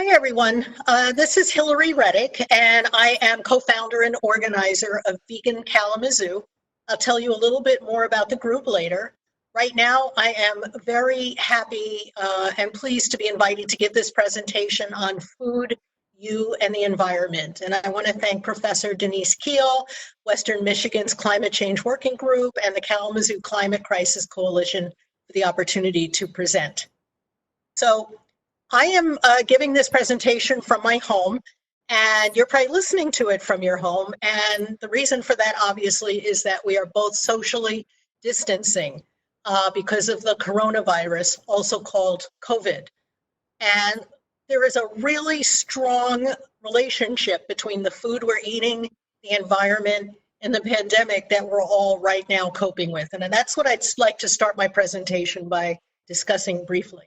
Hi, everyone. This is Hillary Reddick, and I am co-founder and organizer of Vegan Kalamazoo. I'll tell you a little bit more about the group later. Right now, I am very happy and pleased to be invited to give this presentation on food, you, and the environment. And I want to thank Professor Denise Keel, Western Michigan's Climate Change Working Group, and the Kalamazoo Climate Crisis Coalition for the opportunity to present. So, I am giving this presentation from my home, and you're probably listening to it from your home. And the reason for that, obviously, is that we are both socially distancing because of the coronavirus, also called COVID. And there is a really strong relationship between the food we're eating, the environment, and the pandemic that we're all right now coping with. And that's what I'd like to start my presentation by discussing briefly.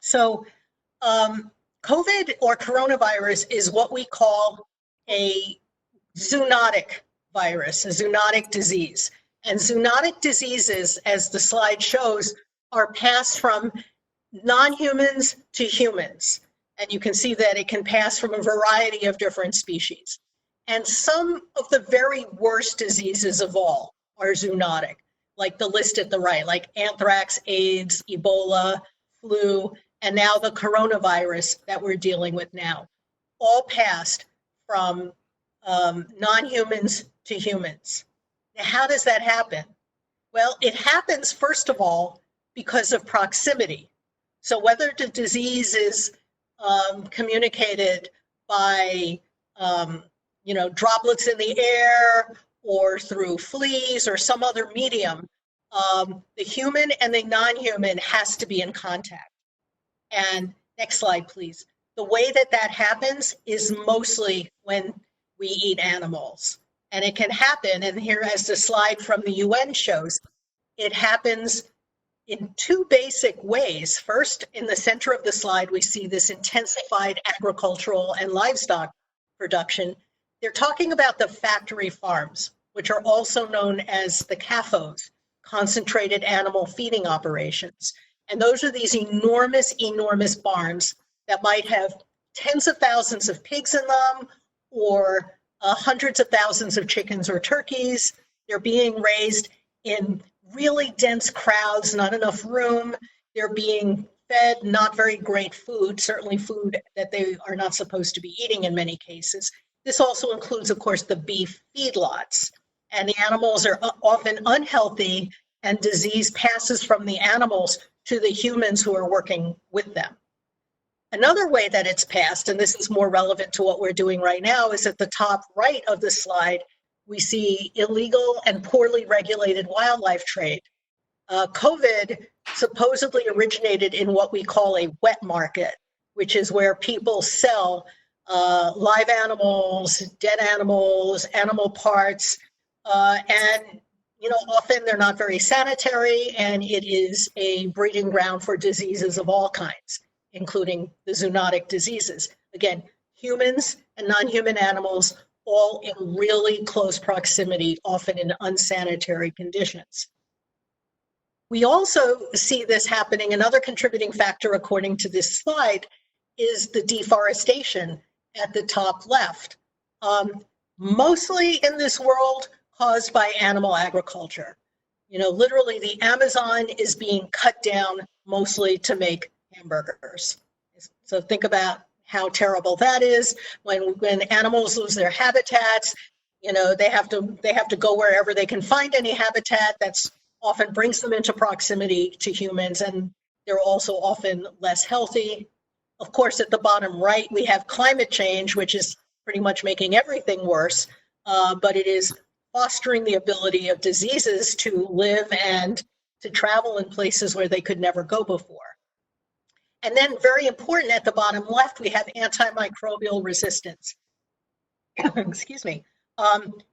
So COVID or coronavirus is what we call a zoonotic virus, a zoonotic disease. And zoonotic diseases, as the slide shows, are passed from non-humans to humans. And you can see that it can pass from a variety of different species. And some of the very worst diseases of all are zoonotic, like the list at the right, like anthrax, AIDS, Ebola, flu, and now the coronavirus that we're dealing with now, all passed from non-humans to humans. Now, how does that happen? Well, it happens, first of all, because of proximity. So whether the disease is communicated by, droplets in the air or through fleas or some other medium, the human and the non-human has to be in contact. And next slide, please. The way that that happens is mostly when we eat animals. And it can happen, and here as the slide from the UN shows, it happens in two basic ways. First, in the center of the slide, we see this intensified agricultural and livestock production. They're talking about the factory farms, which are also known as the CAFOs, concentrated animal feeding operations. And those are these enormous, enormous barns that might have tens of thousands of pigs in them or hundreds of thousands of chickens or turkeys. They're being raised in really dense crowds, not enough room. They're being fed not very great food, certainly food that they are not supposed to be eating in many cases. This also includes, of course, the beef feedlots. And the animals are often unhealthy, and disease passes from the animals to the humans who are working with them. Another way that it's passed, and this is more relevant to what we're doing right now, is at the top right of the slide, we see illegal and poorly regulated wildlife trade. COVID supposedly originated in what we call a wet market, which is where people sell live animals, dead animals, animal parts, and often they're not very sanitary, and it is a breeding ground for diseases of all kinds, including the zoonotic diseases. Again, humans and non-human animals all in really close proximity, often in unsanitary conditions. We also see this happening. Another contributing factor, according to this slide, is the deforestation at the top left. Mostly in this world, caused by animal agriculture. Literally the Amazon is being cut down mostly to make hamburgers. So think about how terrible that is. When animals lose their habitats, they have to go wherever they can find any habitat. That's often brings them into proximity to humans, and they're also often less healthy. Of course, at the bottom right, we have climate change, which is pretty much making everything worse, but it is fostering the ability of diseases to live and to travel in places where they could never go before. And then very important at the bottom left, we have antimicrobial resistance. Excuse me.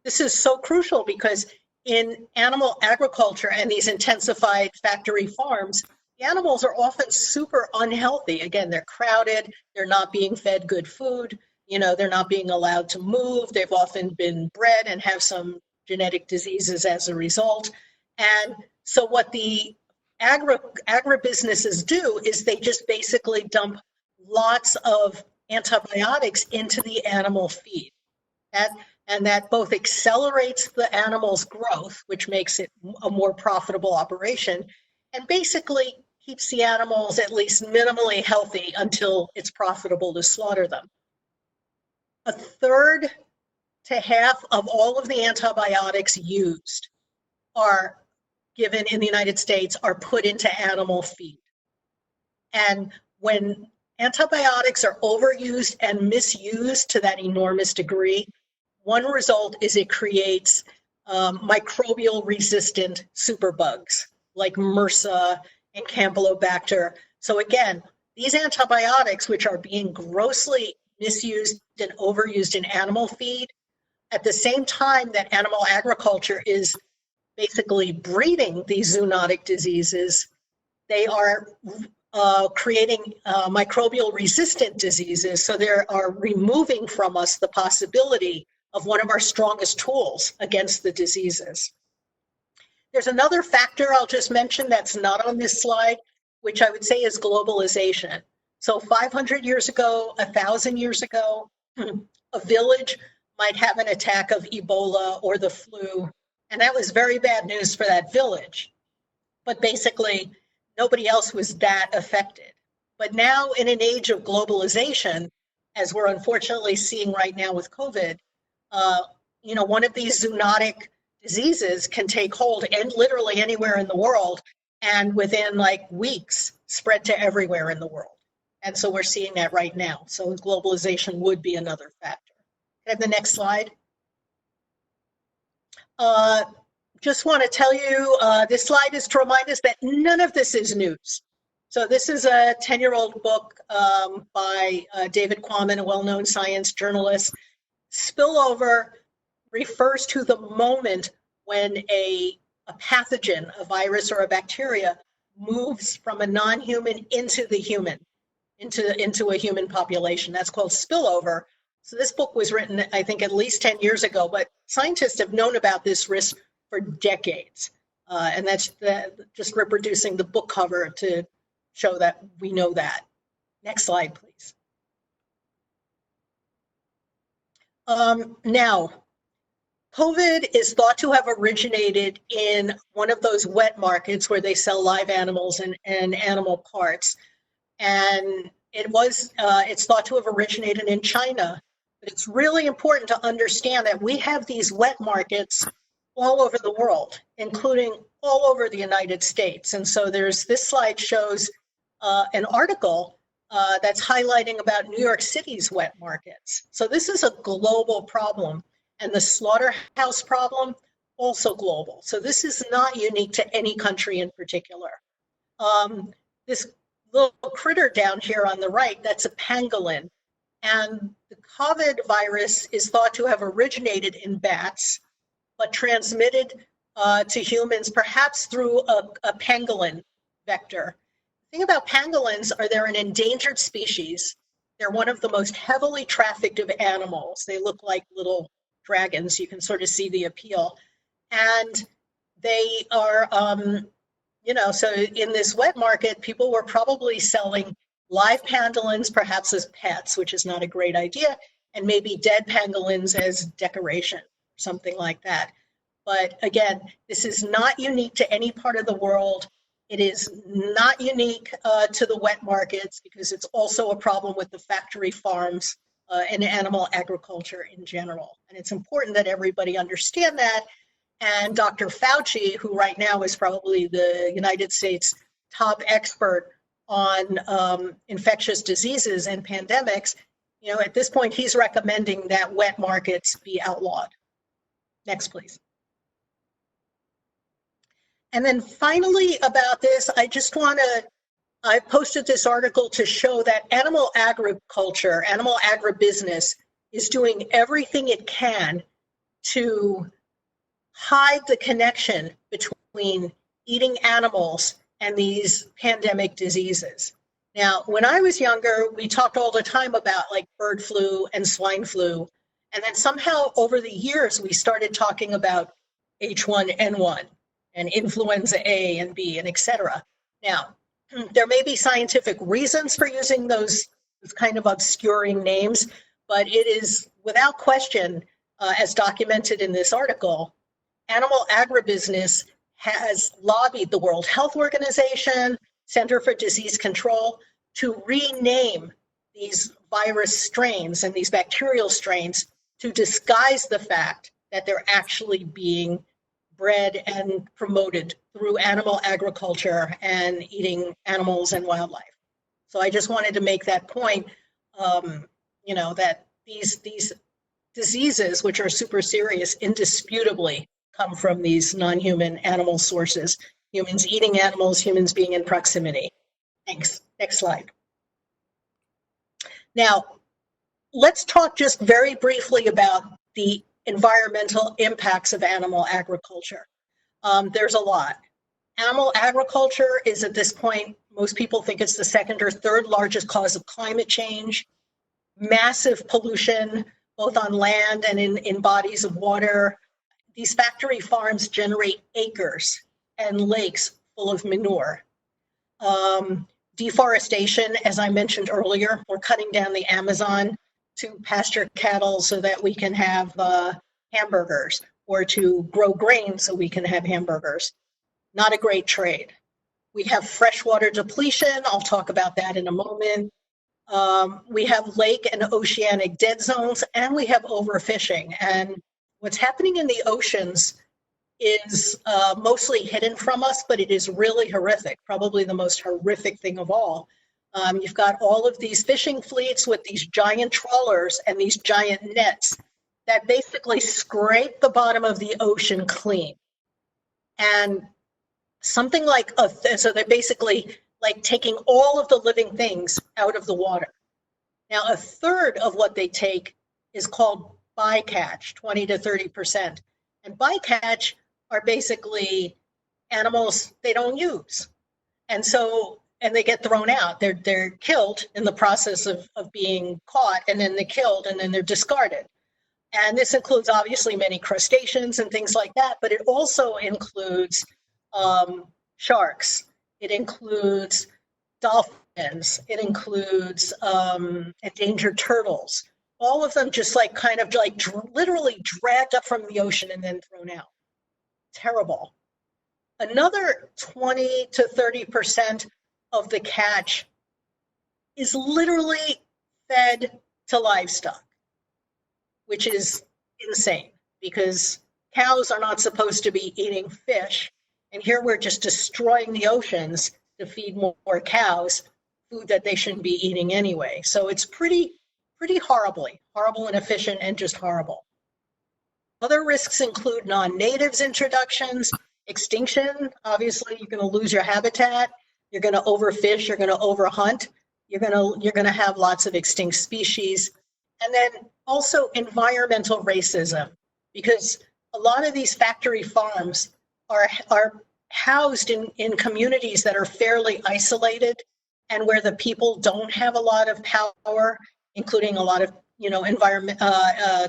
This is so crucial because in animal agriculture and these intensified factory farms, the animals are often super unhealthy. Again, they're crowded, they're not being fed good food, they're not being allowed to move. They've often been bred and have some genetic diseases as a result. And so what the agribusinesses do is they just basically dump lots of antibiotics into the animal feed. And that both accelerates the animal's growth, which makes it a more profitable operation, and basically keeps the animals at least minimally healthy until it's profitable to slaughter them. A third to half of all of the antibiotics used are given in the United States are put into animal feed. And when antibiotics are overused and misused to that enormous degree, one result is it creates microbial resistant superbugs like MRSA and Campylobacter. So again, these antibiotics, which are being grossly misused and overused in animal feed, at the same time that animal agriculture is basically breeding these zoonotic diseases, they are creating microbial resistant diseases. So they are removing from us the possibility of one of our strongest tools against the diseases. There's another factor I'll just mention that's not on this slide, which I would say is globalization. So 500 years ago, 1,000 years ago, a village might have an attack of Ebola or the flu, and that was very bad news for that village. But basically, nobody else was that affected. But now in an age of globalization, as we're unfortunately seeing right now with COVID, one of these zoonotic diseases can take hold and literally anywhere in the world, and within like weeks spread to everywhere in the world. And so we're seeing that right now. So globalization would be another factor. Can I have the next slide? Just want to tell you, this slide is to remind us that none of this is news. So this is a 10-year-old book by David Quammen, a well-known science journalist. Spillover refers to the moment when a pathogen, a virus or a bacteria, moves from a non-human into the human, into a human population. That's called spillover. So this book was written, I think, at least 10 years ago, but scientists have known about this risk for decades. And that's just reproducing the book cover to show that we know that. Next slide, please. Now, COVID is thought to have originated in one of those wet markets where they sell live animals and animal parts. And it's thought to have originated in China. But it's really important to understand that we have these wet markets all over the world, including all over the United States. And so this slide shows an article that's highlighting about New York City's wet markets. So this is a global problem, and the slaughterhouse problem, also global. So this is not unique to any country in particular. This little critter down here on the right, that's a pangolin. And the COVID virus is thought to have originated in bats, but transmitted to humans perhaps through a pangolin vector. The thing about pangolins are they're an endangered species. They're one of the most heavily trafficked of animals. They look like little dragons. You can sort of see the appeal. And they are, so in this wet market, people were probably selling live pangolins perhaps as pets, which is not a great idea, and maybe dead pangolins as decoration, something like that. But again, this is not unique to any part of the world. It is not unique to the wet markets because it's also a problem with the factory farms and animal agriculture in general. And it's important that everybody understand that. And Dr. Fauci, who right now is probably the United States top expert on infectious diseases and pandemics, at this point, he's recommending that wet markets be outlawed. Next, please. And then finally about this, I posted this article to show that animal agriculture, animal agribusiness is doing everything it can to hide the connection between eating animals and these pandemic diseases. Now, when I was younger, we talked all the time about like bird flu and swine flu. And then somehow over the years, we started talking about H1N1 and influenza A and B and et cetera. Now, there may be scientific reasons for using those kind of obscuring names, but it is without question, as documented in this article, animal agribusiness has lobbied the World Health Organization, Center for Disease Control, to rename these virus strains and these bacterial strains to disguise the fact that they're actually being bred and promoted through animal agriculture and eating animals and wildlife. So I just wanted to make that point, that these diseases, which are super serious, indisputably come from these non-human animal sources, humans eating animals, humans being in proximity. Thanks. Next slide. Now, let's talk just very briefly about the environmental impacts of animal agriculture. There's a lot. Animal agriculture is, at this point, most people think it's the second or third largest cause of climate change. Massive pollution, both on land and in bodies of water. These factory farms generate acres and lakes full of manure. Deforestation, as I mentioned earlier, we're cutting down the Amazon to pasture cattle so that we can have hamburgers, or to grow grain so we can have hamburgers. Not a great trade. We have freshwater depletion. I'll talk about that in a moment. We have lake and oceanic dead zones, and we have overfishing. And what's happening in the oceans is mostly hidden from us, but it is really horrific, probably the most horrific thing of all. You've got all of these fishing fleets with these giant trawlers and these giant nets that basically scrape the bottom of the ocean clean. And something like, so they're basically like taking all of the living things out of the water. Now, a third of what they take is called bycatch, 20 to 30%. And bycatch are basically animals they don't use. And they get thrown out. They're killed in the process of being caught, and then they're killed, and then they're discarded. And this includes obviously many crustaceans and things like that, but it also includes sharks. It includes dolphins. It includes endangered turtles. All of them just literally dragged up from the ocean and then thrown out. Terrible. Another 20 to 30% of the catch is literally fed to livestock, which is insane because cows are not supposed to be eating fish. And here we're just destroying the oceans to feed more cows, food that they shouldn't be eating anyway. So it's pretty horrible, inefficient, and just horrible. Other risks include non-natives introductions, extinction. Obviously, you're going to lose your habitat. You're going to overfish. You're going to overhunt. You're going to have lots of extinct species. And then also environmental racism, because a lot of these factory farms are housed in communities that are fairly isolated and where the people don't have a lot of power, including a lot of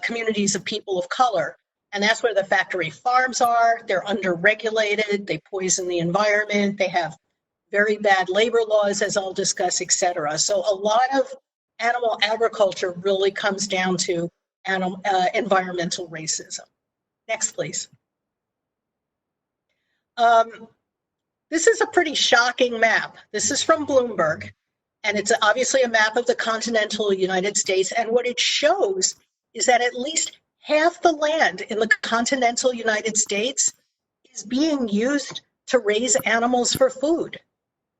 communities of people of color. And that's where the factory farms are. They're under-regulated. They poison the environment. They have very bad labor laws, as I'll discuss, et cetera. So a lot of animal agriculture really comes down to environmental racism. Next, please. This is a pretty shocking map. This is from Bloomberg, and it's obviously a map of the continental United States. And what it shows is that at least half the land in the continental United States is being used to raise animals for food.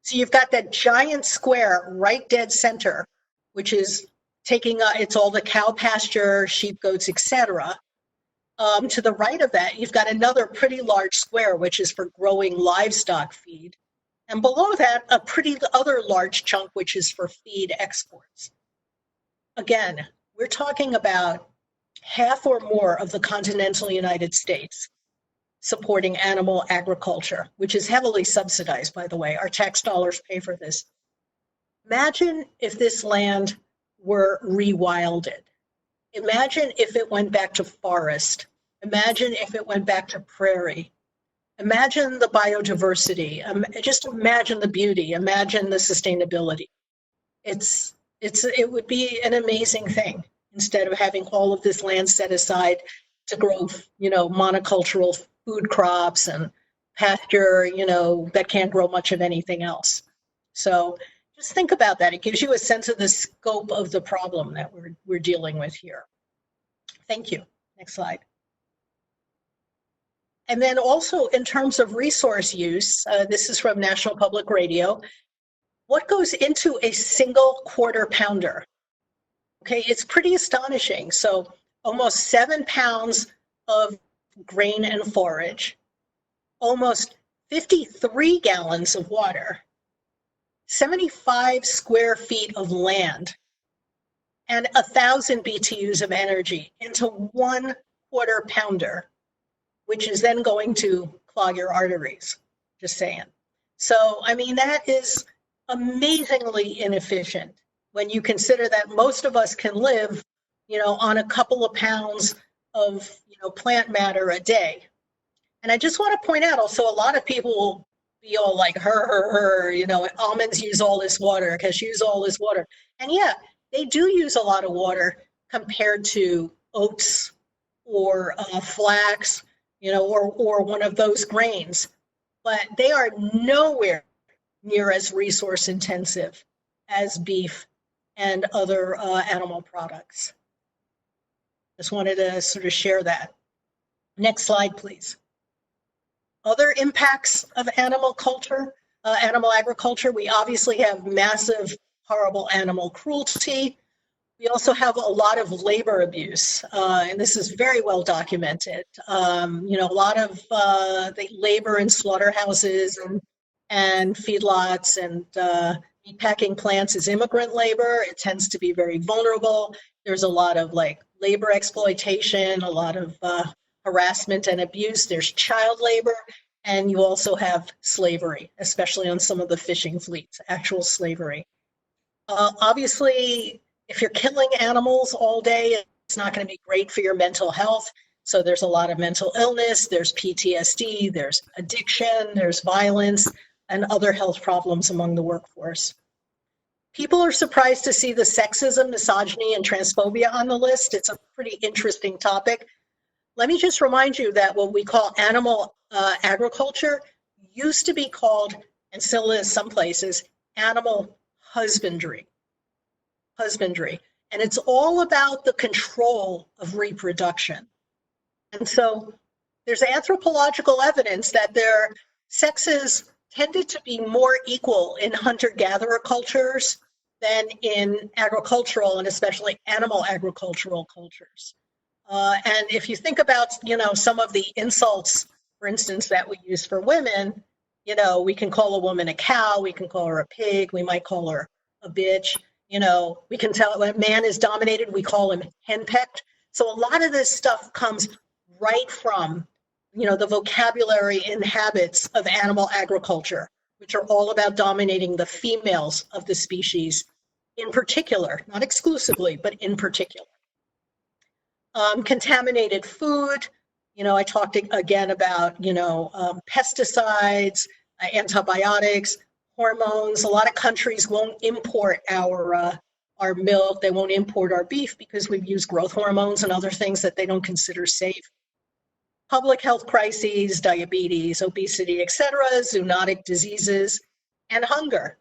So you've got that giant square right dead center, which is it's all the cow pasture, sheep, goats, et cetera. To the right of that, you've got another pretty large square, which is for growing livestock feed. And below that, a pretty other large chunk, which is for feed exports. Again, we're talking about half or more of the continental United States supporting animal agriculture, which is heavily subsidized, by the way. Our tax dollars pay for this. Imagine if this land were rewilded. Imagine if it went back to forest. Imagine if it went back to prairie. Imagine the biodiversity. Just imagine the beauty. Imagine the sustainability. It would be an amazing thing instead of having all of this land set aside to grow, monocultural food crops and pasture, that can't grow much of anything else. So just think about that. It gives you a sense of the scope of the problem that we're dealing with here. Thank you. Next slide. And then also in terms of resource use, this is from National Public Radio. What goes into a single quarter pounder? Okay, it's pretty astonishing. So almost 7 pounds of grain and forage, almost 53 gallons of water, 75 square feet of land, and 1,000 BTUs of energy into 1 quarter pounder, which is then going to clog your arteries, just saying. So, I mean, that is amazingly inefficient when you consider that most of us can live, on a couple of pounds of, plant matter a day. And I just want to point out also, a lot of people will be all like, almonds use all this water, cashews use all this water. And yeah, they do use a lot of water compared to oats or flax, or one of those grains, but they are nowhere near as resource intensive as beef and other animal products. Just wanted to sort of share that. Next slide, please. Other impacts of animal agriculture, we obviously have massive, horrible animal cruelty. We also have a lot of labor abuse, and this is very well documented. A lot of the labor in slaughterhouses and feedlots and meatpacking plants is immigrant labor. It tends to be very vulnerable. There's a lot of labor exploitation, a lot of harassment and abuse. There's child labor, and you also have slavery, especially on some of the fishing fleets, actual slavery. Obviously, if you're killing animals all day, it's not going to be great for your mental health. So there's a lot of mental illness, there's PTSD, there's addiction, there's violence, and other health problems among the workforce. People are surprised to see the sexism, misogyny, and transphobia on the list. It's a pretty interesting topic. Let me just remind you that what we call animal agriculture used to be called, and still is some places, animal husbandry. And it's all about the control of reproduction. And so there's anthropological evidence that their sexes tended to be more equal in hunter-gatherer cultures than in agricultural and especially animal agricultural cultures. And if you think about, some of the insults, for instance, that we use for women, we can call a woman a cow, we can call her a pig, we might call her a bitch. We can tell when a man is dominated, we call him henpecked. So a lot of this stuff comes right from, the vocabulary and habits of animal agriculture, which are all about dominating the females of the species in particular, not exclusively, but in particular. Contaminated food, I talked again about, pesticides, antibiotics, hormones. A lot of countries won't import our milk. They won't import our beef because we've used growth hormones and other things that they don't consider safe. Public health crises, diabetes, obesity, etc., zoonotic diseases, and hunger.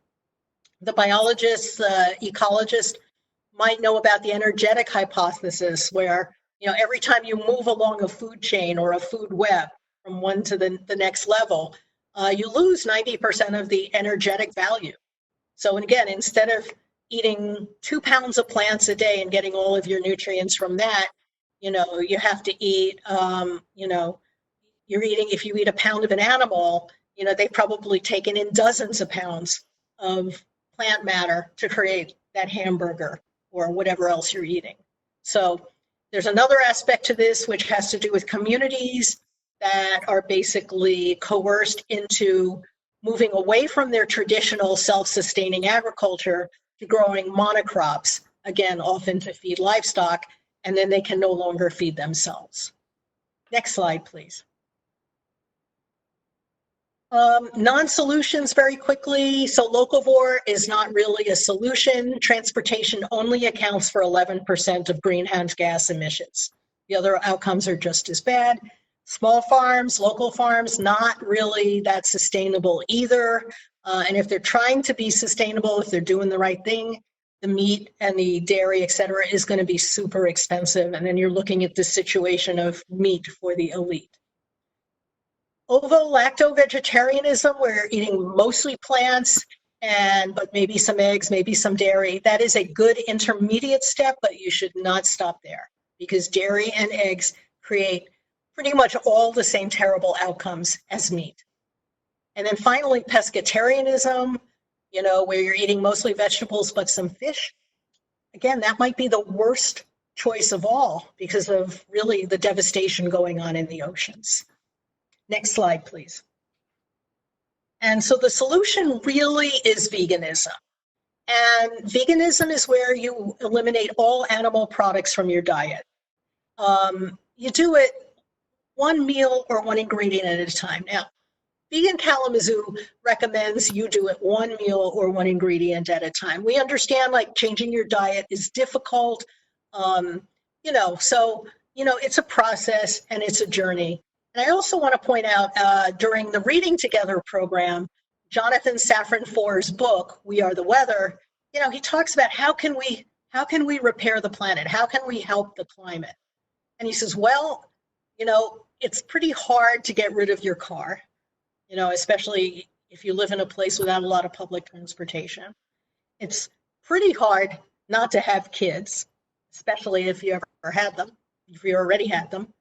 The biologists, ecologists might know about the energetic hypothesis where, every time you move along a food chain or a food web from one to the next level, you lose 90% of the energetic value. So again, instead of eating 2 pounds of plants a day and getting all of your nutrients from that, you have to eat, if you eat a pound of an animal, they've probably taken in dozens of pounds of plant matter to create that hamburger or whatever else you're eating. So there's another aspect to this, which has to do with communities that are basically coerced into moving away from their traditional self-sustaining agriculture to growing monocrops, again, often to feed livestock, and then they can no longer feed themselves. Next slide, please. Non-solutions very quickly. So locavore is not really a solution. Transportation only accounts for 11% of greenhouse gas emissions. The other outcomes are just as bad. Small farms, local farms, not really that sustainable either. And if they're trying to be sustainable, if they're doing the right thing, the meat and the dairy, et cetera, is going to be super expensive. And then you're looking at this situation of meat for the elite. Ovo-lacto-vegetarianism, where you're eating mostly plants but maybe some eggs, maybe some dairy. That is a good intermediate step, but you should not stop there because dairy and eggs create pretty much all the same terrible outcomes as meat. And then finally, pescatarianism, where you're eating mostly vegetables but some fish. Again, that might be the worst choice of all because of really the devastation going on in the oceans. Next slide, please. And so the solution really is veganism. And veganism is where you eliminate all animal products from your diet. You do it one meal or one ingredient at a time. Now, Vegan Kalamazoo recommends you do it one meal or one ingredient at a time. We understand like changing your diet is difficult, it's a process and it's a journey. And I also want to point out during the Reading Together program, Jonathan Safran Foer's book, We Are the Weather, he talks about how can we repair the planet? How can we help the climate? And he says, well, it's pretty hard to get rid of your car, especially if you live in a place without a lot of public transportation. It's pretty hard not to have kids, especially if you ever had them, if you already had them.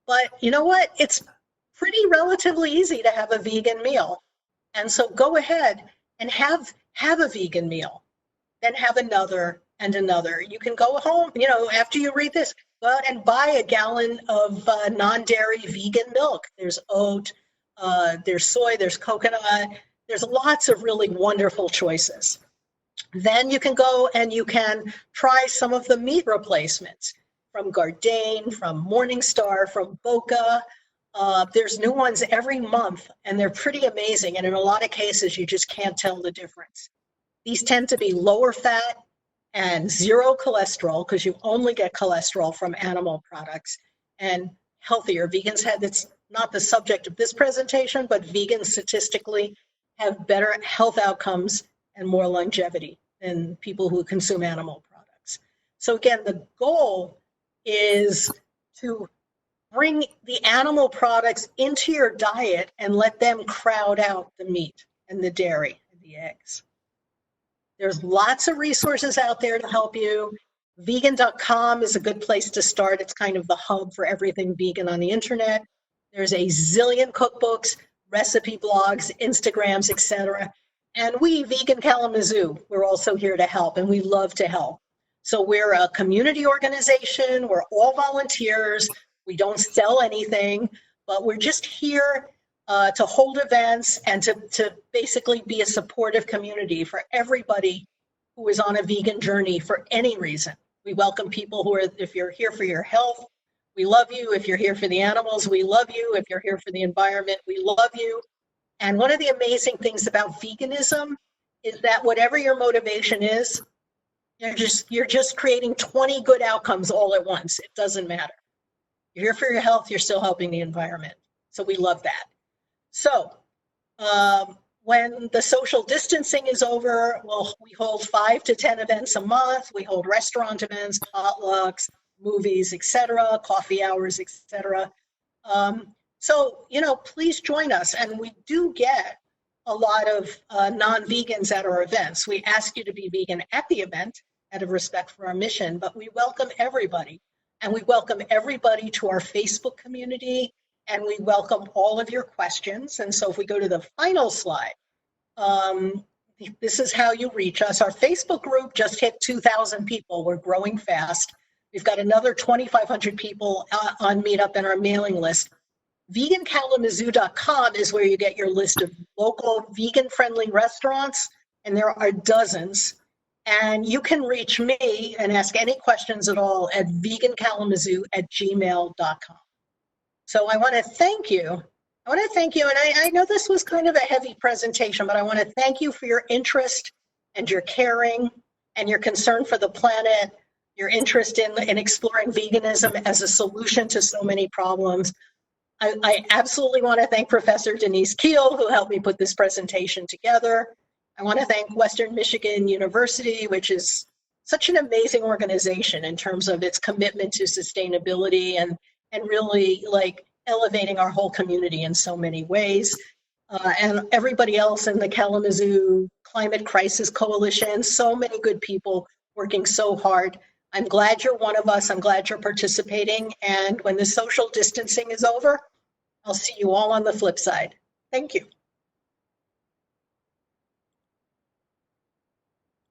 But you know what? It's pretty relatively easy to have a vegan meal. And so go ahead and have a vegan meal, then have another and another. You can go home, after you read this, go out and buy a gallon of non-dairy vegan milk. There's oat, there's soy, there's coconut. There's lots of really wonderful choices. Then you can go and you can try some of the meat replacements from Gardein, from Morningstar, from Boca. There's new ones every month, and they're pretty amazing. And in a lot of cases, you just can't tell the difference. These tend to be lower fat and zero cholesterol, because you only get cholesterol from animal products, and healthier. Vegans that's not the subject of this presentation, but vegans statistically have better health outcomes and more longevity than people who consume animal products. So again, the goal is to bring the animal products into your diet and let them crowd out the meat and the dairy and the eggs. There's lots of resources out there to help you. Vegan.com is a good place to start. It's kind of the hub for everything vegan on the internet. There's a zillion cookbooks, recipe blogs, Instagrams, etc. And we, Vegan Kalamazoo, we're also here to help, and we love to help. So we're a community organization. We're all volunteers. We don't sell anything, but we're just here to hold events and to basically be a supportive community for everybody who is on a vegan journey for any reason. We welcome people if you're here for your health, we love you. If you're here for the animals, we love you. If you're here for the environment, we love you. And one of the amazing things about veganism is that whatever your motivation is, you're just creating 20 good outcomes all at once. It doesn't matter. You're here for your health, you're still helping the environment. So we love that. So when the social distancing is over, we hold 5 to 10 events a month. We hold restaurant events, potlucks, movies, etc., coffee hours, etc. So, please join us. And we do get a lot of non-vegans at our events. We ask you to be vegan at the event out of respect for our mission, but we welcome everybody. And we welcome everybody to our Facebook community, and we welcome all of your questions. And so if we go to the final slide, this is how you reach us. Our Facebook group just hit 2,000 people. We're growing fast. We've got another 2,500 people on Meetup and our mailing list. VeganKalamazoo.com is where you get your list of local vegan-friendly restaurants, and there are dozens. And you can reach me and ask any questions at all at vegankalamazoo@gmail.com. So I want to thank you. I want to thank you, and I know this was kind of a heavy presentation, but I want to thank you for your interest and your caring and your concern for the planet, your interest in exploring veganism as a solution to so many problems. I absolutely want to thank Professor Denise Keel, who helped me put this presentation together. I want to thank Western Michigan University, which is such an amazing organization in terms of its commitment to sustainability and really like elevating our whole community in so many ways. And everybody else in the Kalamazoo Climate Crisis Coalition, so many good people working so hard. I'm glad you're one of us. I'm glad you're participating. And when the social distancing is over, I'll see you all on the flip side. Thank you.